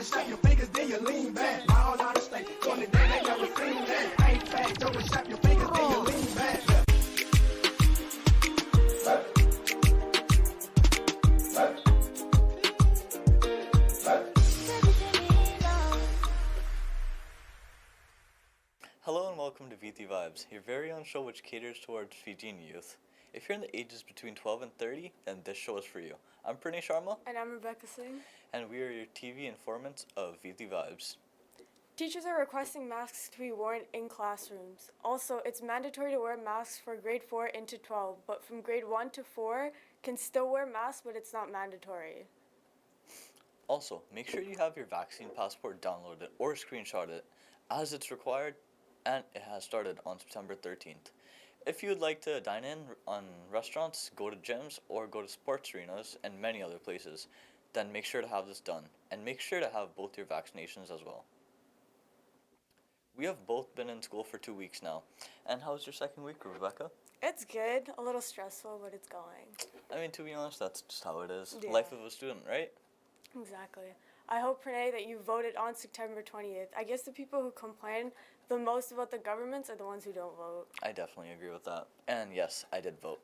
double snap your fingers, then you lean back. Wild out of state, on the day they never seen that. Ain't fat, double snap your fingers, then you lean back. Hello and welcome to Viti Vibes, your very own show which caters towards Fijian youth. If you're in the ages between 12 and 30, then this show is for you. I'm Priya Sharma. And I'm Rebecca Singh. And we are your TV informants of Viti Vibes. Teachers are requesting masks to be worn in classrooms. Also, it's mandatory to wear masks for grade 4 into 12, but from grade 1 to 4 can still wear masks, but it's not mandatory. Also, make sure you have your vaccine passport downloaded or screenshotted, as it's required, and it has started on September 13th. If you would like to dine in on restaurants, go to gyms, or go to sports arenas and many other places, then make sure to have this done, and make sure to have both your vaccinations as well. We have both been in school for 2 weeks now, and how's your second week, Rebecca? It's good, a little stressful, but it's going. I mean, to be honest, that's just how it is. Yeah. Life of a student, right? Exactly. I hope, Pranay, that you voted on September 20th. I guess the people who complain the most about the governments are the ones who don't vote. I definitely agree with that. And yes, I did vote.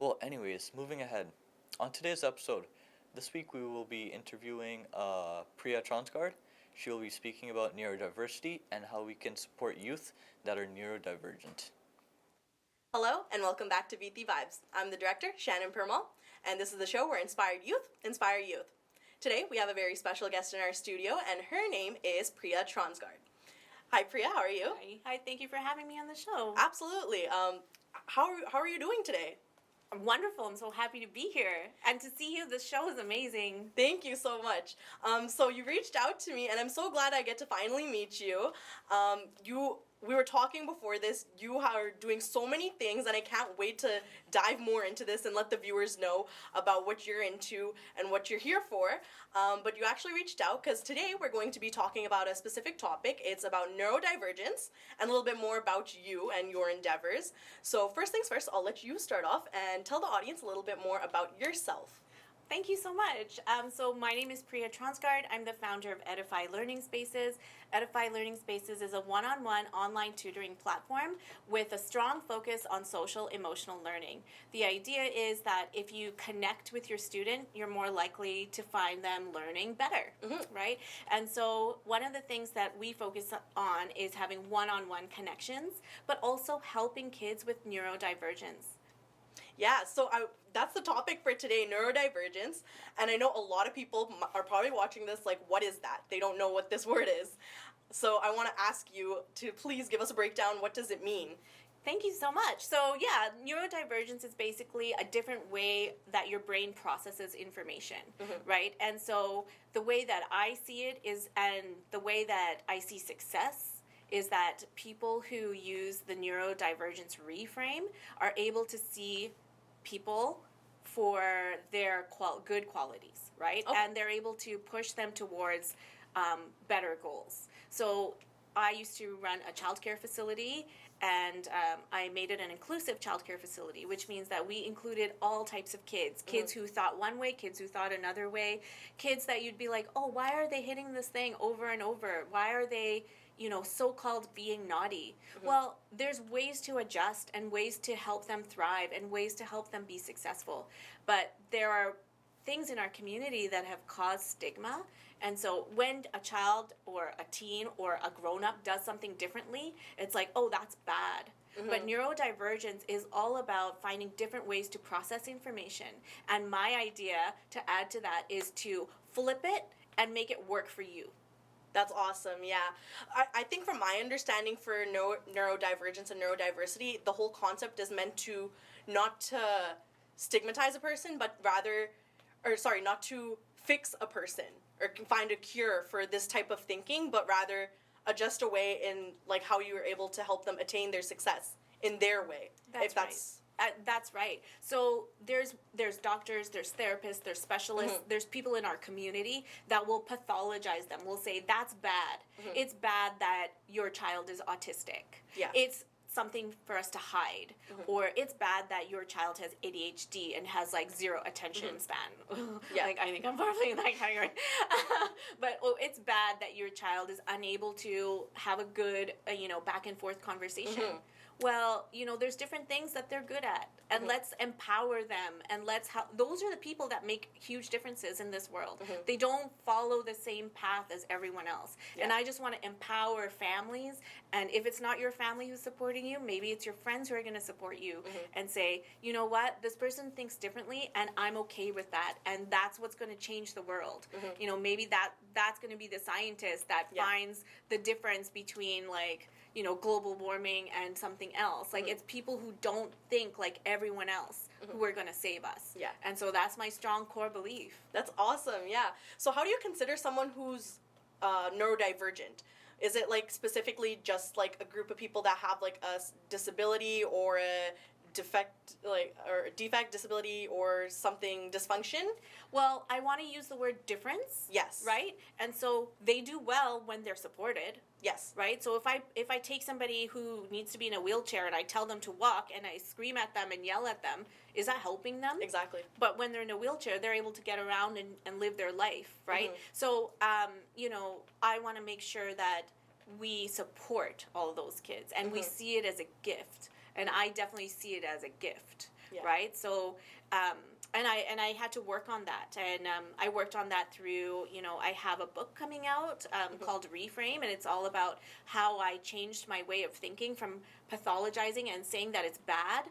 Well, anyways, moving ahead. On today's episode, this week we will be interviewing Priya Tronsgard. She will be speaking about neurodiversity and how we can support youth that are neurodivergent. Hello, and welcome back to Viti Vibes. I'm the director, Shannon, and this is the show where inspired youth inspire youth. Today, we have a very special guest in our studio, and her name is Priya Tronsgard. Hi, Priya. How are you? Hi. Thank you for having me on the show. Absolutely. How are you doing today? I'm wonderful. I'm so happy to be here. And to see you, this show is amazing. Thank you so much. So you reached out to me, and I'm so glad I get to finally meet you. We were talking before this. You are doing so many things, and I can't wait to dive more into this and let the viewers know about what you're into and what you're here for. But you actually reached out because today we're going to be talking about a specific topic. It's about neurodivergence and a little bit more about you and your endeavors. So first things first, I'll let you start off and tell the audience a little bit more about yourself. Thank you so much. So my name is Priya Tronsgard. I'm the founder of Edify Learning Spaces. Edify Learning Spaces is a one-on-one online tutoring platform with a strong focus on social emotional learning. The idea is that if you connect with your student, you're more likely to find them learning better, right? And so one of the things that we focus on is having one-on-one connections, but also helping kids with neurodivergence. Yeah, so that's the topic for today, neurodivergence. And I know a lot of people are probably watching this like, what is that? They don't know what this word is. So I want to ask you to please give us a breakdown. What does it mean? Thank you so much. So yeah, neurodivergence is basically a different way that your brain processes information, right? And so the way that I see it is, and the way that I see success is that people who use the neurodivergence reframe are able to see people for their good qualities, right? Okay. And they're able to push them towards better goals. So I used to run a childcare facility, and I made it an inclusive childcare facility, which means that we included all types of kids. Kids who thought one way, kids who thought another way, kids that you'd be like, oh, why are they hitting this thing over and over? Why are they so-called being naughty? Well, there's ways to adjust and ways to help them thrive and ways to help them be successful. But there are things in our community that have caused stigma. And so when a child or a teen or a grown-up does something differently, it's like, oh, that's bad. But neurodivergence is all about finding different ways to process information. And my idea to add to that is to flip it and make it work for you. That's awesome, yeah. I think from my understanding for neurodivergence and neurodiversity, the whole concept is meant to not to stigmatize a person, but rather, not to fix a person or find a cure for this type of thinking, but rather adjust a way in like how you are able to help them attain their success in their way. That's right. That's right. So there's doctors, there's therapists, there's specialists, there's people in our community that will pathologize them. Will say that's bad. It's bad that your child is autistic. Yeah. It's something for us to hide, or it's bad that your child has ADHD and has like zero attention span. Yeah. Like, I think I'm probably in that category. But it's bad that your child is unable to have a good, back and forth conversation. Well, there's different things that they're good at, and let's empower them, and those are the people that make huge differences in this world. They don't follow the same path as everyone else. Yeah. And I just want to empower families, and if it's not your family who's supporting you, maybe it's your friends who are going to support you and say, you know what, this person thinks differently, and I'm okay with that, and that's what's going to change the world. Maybe that's going to be the scientist that finds the difference between, like, global warming and something else. Like, it's people who don't think like everyone else who are going to save us. Yeah. And so that's my strong core belief. That's awesome, yeah. So how do you consider someone who's neurodivergent? Is it, like, specifically just, like, a group of people that have, like, a disability or a defect, disability, or something, dysfunction? Well, I want to use the word difference. Yes. Right? And so they do well when they're supported. Yes. Right? So if I take somebody who needs to be in a wheelchair and I tell them to walk and I scream at them and yell at them, is that helping them? Exactly. But when they're in a wheelchair, they're able to get around and live their life, right? So, I want to make sure that we support all of those kids and we see it as a gift. And I definitely see it as a gift, right? So, and I had to work on that, and I worked on that through, I have a book coming out called Reframe, and it's all about how I changed my way of thinking from pathologizing and saying that it's bad,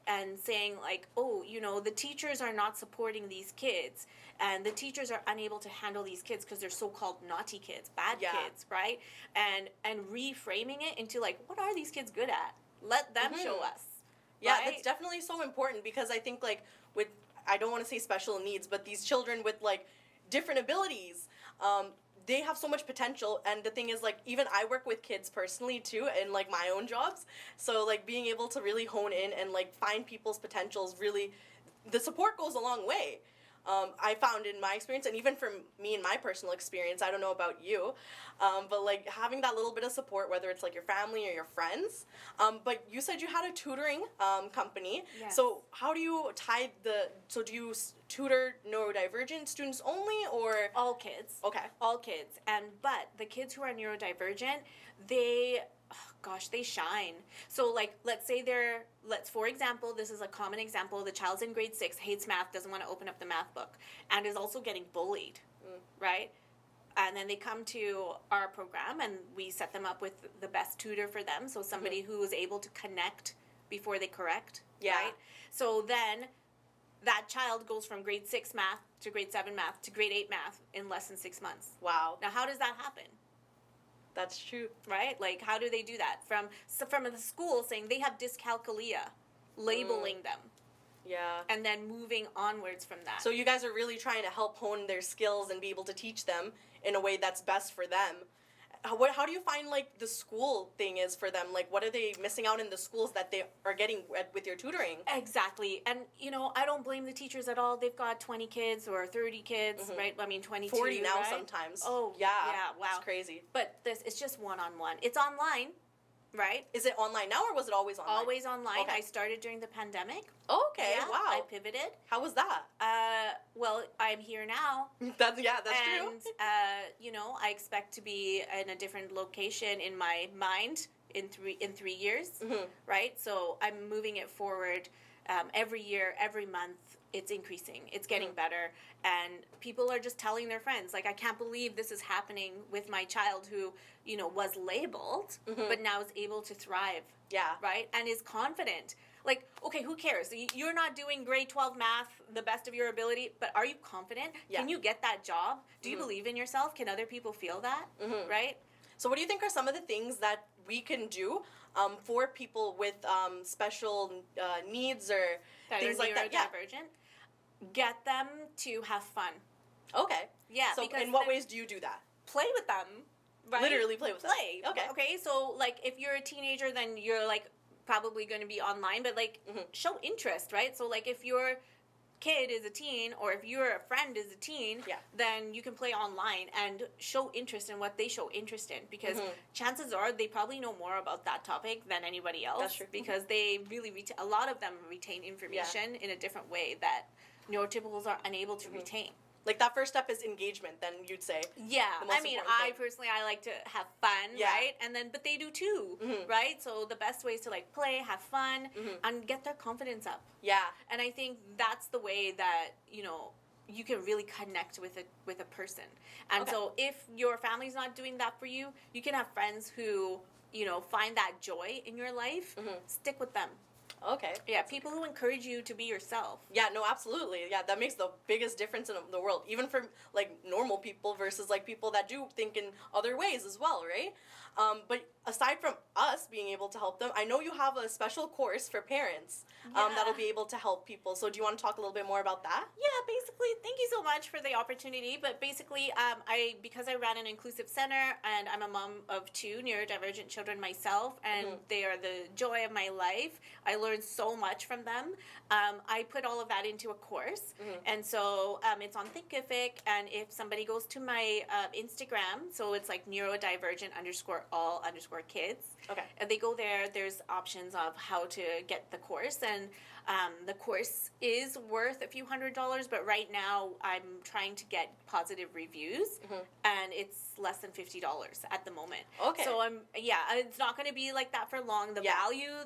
and saying, like, oh, the teachers are not supporting these kids, and the teachers are unable to handle these kids because they're so-called naughty kids, bad kids, right? And reframing it into, like, what are these kids good at? Let them show us. Yeah, right? that's definitely so important, because I think, like, with, I don't want to say special needs, but these children with, like, different abilities, they have so much potential. And the thing is, like, even I work with kids personally too in, like, my own jobs, so, like, being able to really hone in and, like, find people's potentials, really, the support goes a long way. I found in my experience, and even from me in my personal experience, I don't know about you, but, like, having that little bit of support, whether it's, like, your family or your friends. But you said you had a tutoring company. Yes. So how do you do you tutor neurodivergent students only, or? All kids. Okay. All kids. But the kids who are neurodivergent, they shine. So, like, let's say for example, this is a common example, the child's in grade 6, hates math, doesn't want to open up the math book, and is also getting bullied, right? And then they come to our program, and we set them up with the best tutor for them, so somebody who is able to connect before they correct, right? So then that child goes from grade 6 math to grade 7 math to grade 8 math in less than 6 months. Wow. Now, how does that happen? That's true. Right? Like, how do they do that? From the school saying they have dyscalculia, labeling them, Yeah. and then moving onwards from that. So you guys are really trying to help hone their skills and be able to teach them in a way that's best for them. How do you find, like, the school thing is for them? Like, what are they missing out in the schools that they are getting with your tutoring? Exactly. And, I don't blame the teachers at all. They've got 20 kids or 30 kids, right? I mean, 22, 40 now, right? sometimes. Oh, yeah. Yeah, wow. It's crazy. But it's just one-on-one. It's online, right? Is it online now, or was it always online? Always online. Okay. I started during the pandemic. Okay, Yeah, wow. I pivoted. How was that? Well, I'm here now. That's true. And, I expect to be in a different location in my mind in 3 years, right? So I'm moving it forward every year, every month. It's increasing. It's getting better. And people are just telling their friends, like, I can't believe this is happening with my child who, was labeled, but now is able to thrive. Yeah. Right? And is confident. Like, okay, who cares? You're not doing grade 12 math the best of your ability, but are you confident? Yeah. Can you get that job? Do you believe in yourself? Can other people feel that? Right? So what do you think are some of the things that we can do for people with special needs or That things are like that? Yeah. neurodivergent? Get them to have fun. Okay. Yeah. So because in what ways do you do that? play with them? Right? Literally play with them. Play. Okay. Okay. So, like, if you're a teenager, then you're, like, probably going to be online, but, like, show interest, right? So, like, if you're kid is a teen, or if your friend is a teen, Yeah. then you can play online and show interest in what they show interest in, because chances are they probably know more about that topic than anybody else. That's true. Because they really a lot of them retain information in a different way that neurotypicals are unable to retain. Like that first step is engagement, then you'd say. Yeah, The most I mean, important I thing. personally, I like to have fun, Yeah. right? And then, but they do too, right? So the best way is to like play, have fun, and get their confidence up. Yeah. And I think that's the way that, you know, you can really connect with a person. And Okay. so if your family's not doing that for you, you can have friends who, you know, find that joy in your life. Stick with them. Okay. Yeah, people who encourage you to be yourself. Yeah, no, absolutely. Yeah, that makes the biggest difference in the world, even for like normal people versus like people that do think in other ways as well, right? But aside from us being able to help them, I know you have a special course for parents that'll be able to help people. So do you want to talk a little bit more about that? Yeah, basically, thank you so much for the opportunity. But basically, because I ran an inclusive center and I'm a mom of 2 neurodivergent children myself, and they are the joy of my life. I learned so much from them. I put all of that into a course, and so it's on Thinkific. And if somebody goes to my Instagram, so it's like neurodivergent_all_kids. Okay. And they go there, there's options of how to get the course, and the course is worth a few $100s, but right now I'm trying to get positive reviews, and it's less than $50 at the moment. Okay. So it's not going to be like that for long. The value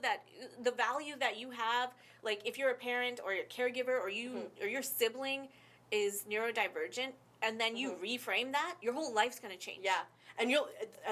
that you have, like if you're a parent or a caregiver or you or your sibling is neurodivergent, and then you reframe that, your whole life's going to change. Yeah. And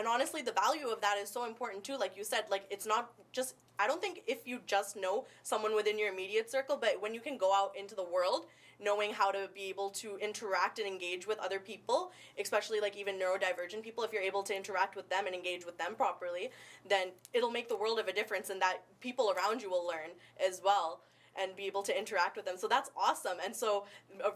honestly, the value of that is so important too. Like you said, like it's not just, I don't think if you just know someone within your immediate circle, but when you can go out into the world knowing how to be able to interact and engage with other people, especially like even neurodivergent people, if you're able to interact with them and engage with them properly, then it'll make the world of a difference, and that people around you will learn as well and be able to interact with them. So that's awesome. And so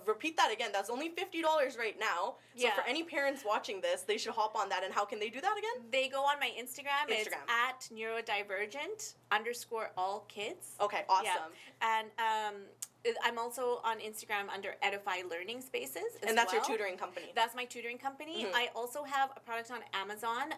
repeat that again. That's only $50 right now. So Yeah. for any parents watching this, they should hop on that. And how can they do that again? They go on my Instagram. It's Instagram. at neurodivergent_all_kids. Okay, awesome. Yeah. And I'm also on Instagram under Edify Learning Spaces as And that's your well. tutoring company. That's my tutoring company. I also have a product on Amazon.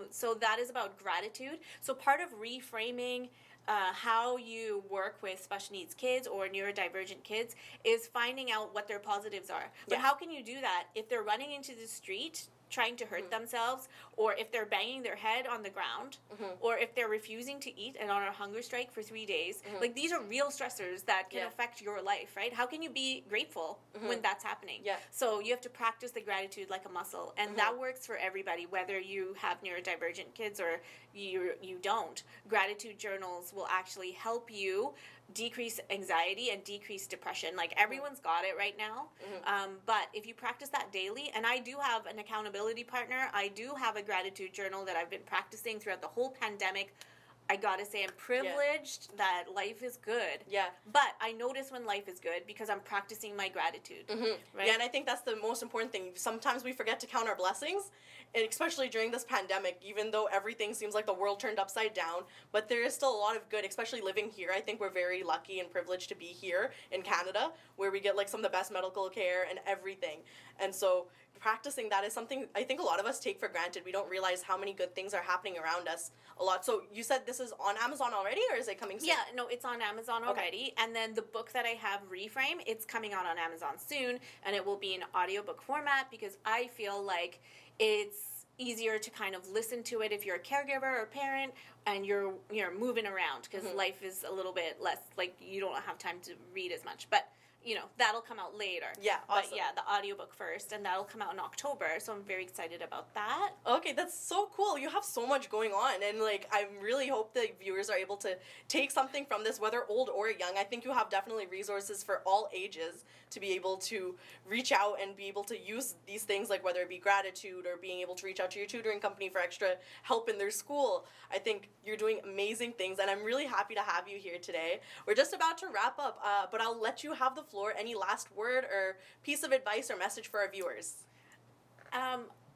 So that is about gratitude. So part of reframing how you work with special needs kids or neurodivergent kids is finding out what their positives are. But Yeah. how can you do that if they're running into the street trying to hurt themselves, or if they're banging their head on the ground, or if they're refusing to eat and on a hunger strike for 3 days? Like, these are real stressors that can affect your life, right? How can you be grateful when that's happening? Yeah. So you have to practice the gratitude like a muscle, and that works for everybody, whether you have neurodivergent kids or you don't. Gratitude journals will actually help you decrease anxiety and decrease depression. Like, everyone's got it right now, but if you practice that daily, and I do have an accountability partner, I do have a gratitude journal that I've been practicing throughout the whole pandemic. I gotta say, I'm privileged that life is good. Yeah. But I notice when life is good because I'm practicing my gratitude. Right? Yeah, and I think that's the most important thing. Sometimes we forget to count our blessings, and especially during this pandemic, even though everything seems like the world turned upside down, but there is still a lot of good, especially living here. I think we're very lucky and privileged to be here in Canada, where we get like some of the best medical care and everything. And so practicing that is something I think a lot of us take for granted. We don't realize how many good things are happening around us a lot. So you said this is on Amazon already, or is it coming soon? Yeah, no, it's on Amazon already. And then the book that I have, Reframe, it's coming out on Amazon soon, and it will be in audiobook format because I feel like it's easier to kind of listen to it if you're a caregiver or a parent and you're moving around, because life is a little bit less, like, you don't have time to read as much. But that'll come out later. Yeah, awesome. But yeah, the audiobook first, and that'll come out in October, so I'm very excited about that. Okay, that's so cool. You have so much going on, and like I really hope the viewers are able to take something from this, whether old or young. I think you have definitely resources for all ages to be able to reach out and be able to use these things, like whether it be gratitude or being able to reach out to your tutoring company for extra help in their school. I think you're doing amazing things, and I'm really happy to have you here today. We're just about to wrap up, but I'll let you have the floor. Any last word or piece of advice or message for our viewers?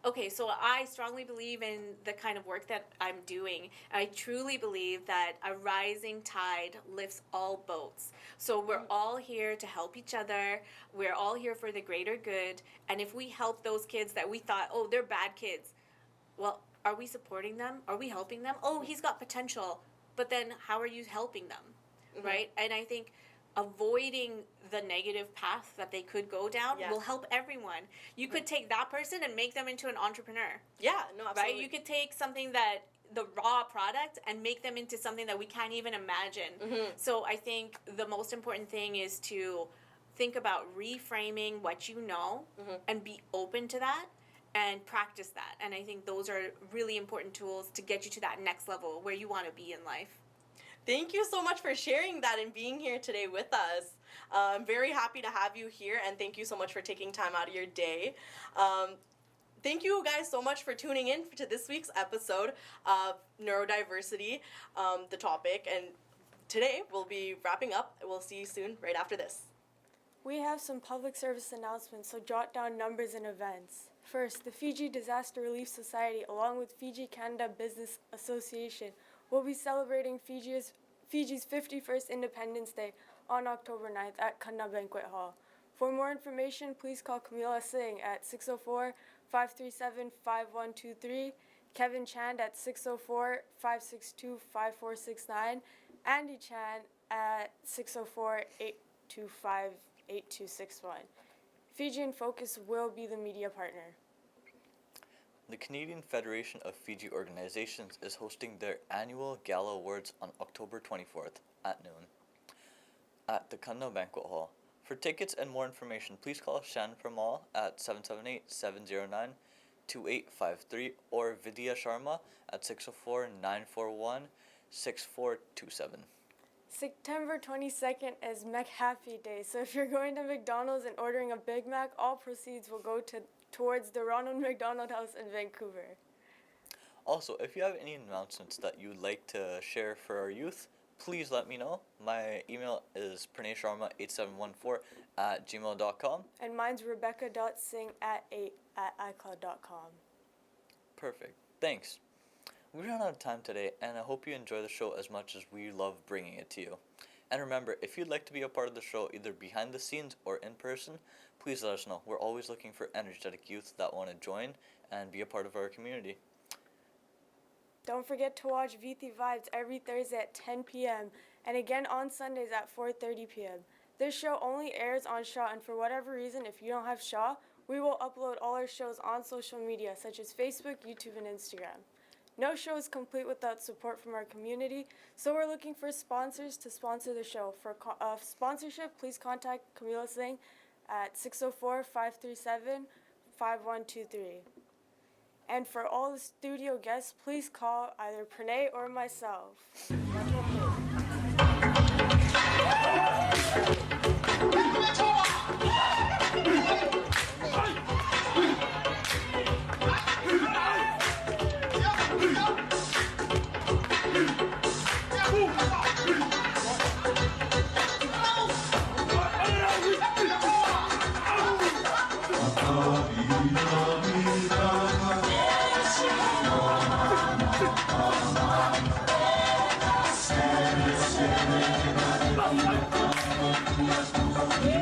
Okay, so I strongly believe in the kind of work that I'm doing. I truly believe that a rising tide lifts all boats. So we're all here to help each other. We're all here for the greater good. And if we help those kids that we thought, oh, they're bad kids, well, are we supporting them? Are we helping them? Oh, he's got potential. But then how are you helping them? Mm-hmm. Right? And I think avoiding the negative path that they could go down will help everyone. You could take that person and make them into an entrepreneur. Yeah, no, absolutely. Right? You could take something that the raw product and make them into something that we can't even imagine. Mm-hmm. So I think the most important thing is to think about reframing what you know and be open to that and practice that. And I think those are really important tools to get you to that next level where you want to be in life. Thank you so much for sharing that and being here today with us. I'm very happy to have you here, and thank you so much for taking time out of your day. Thank you guys so much for tuning in to this week's episode of Neurodiversity, the topic. And today we'll be wrapping up. We'll see you soon right after this. We have some public service announcements, so jot down numbers and events. First, the Fiji Disaster Relief Society, along with Fiji Canada Business Association, will be celebrating Fiji's 51st Independence Day on October 9th at Kanna Banquet Hall. For more information, please call Camila Singh at 604-537-5123, Kevin Chand at 604-562-5469, Andy Chan at 604-825-8261. Fijian Focus will be the media partner. The Canadian Federation of Fiji Organizations is hosting their annual Gala Awards on October 24th at noon at the Kanna Banquet Hall. For tickets and more information, please call Shannon from Mall at 778-709-2853 or Vidya Sharma at 604-941-6427. September 22nd is McHappy Day, so if you're going to McDonald's and ordering a Big Mac, all proceeds will go towards the Ronald McDonald House in Vancouver. Also, if you have any announcements that you'd like to share for our youth, please let me know. My email is pranay.sharma8714@gmail.com. And mine's rebecca.singh@8@icloud.com. Perfect. Thanks. We ran out of time today, and I hope you enjoy the show as much as we love bringing it to you. And remember, if you'd like to be a part of the show, either behind the scenes or in person, please let us know. We're always looking for energetic youth that want to join and be a part of our community. Don't forget to watch Viti Vibes every Thursday at 10 p.m. and again on Sundays at 4:30 p.m. This show only airs on Shaw, and for whatever reason, if you don't have Shaw, we will upload all our shows on social media such as Facebook, YouTube, and Instagram. No show is complete without support from our community, so we're looking for sponsors to sponsor the show. For sponsorship, please contact Camila Singh at 604-537-5123. And for all the studio guests, please call either Pranay or myself. Yeah.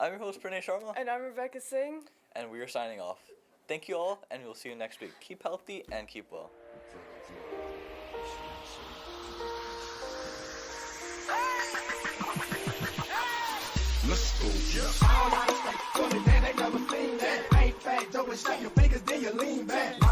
I'm your host, Pranay Sharma, And I'm Rebecca Singh. and we are signing off. Thank you all, and we'll see you next week. Keep healthy and keep well. Let's go. Yeah. All out of state, so they never seen that. Ain't fat, double shut your fingers, then you lean back.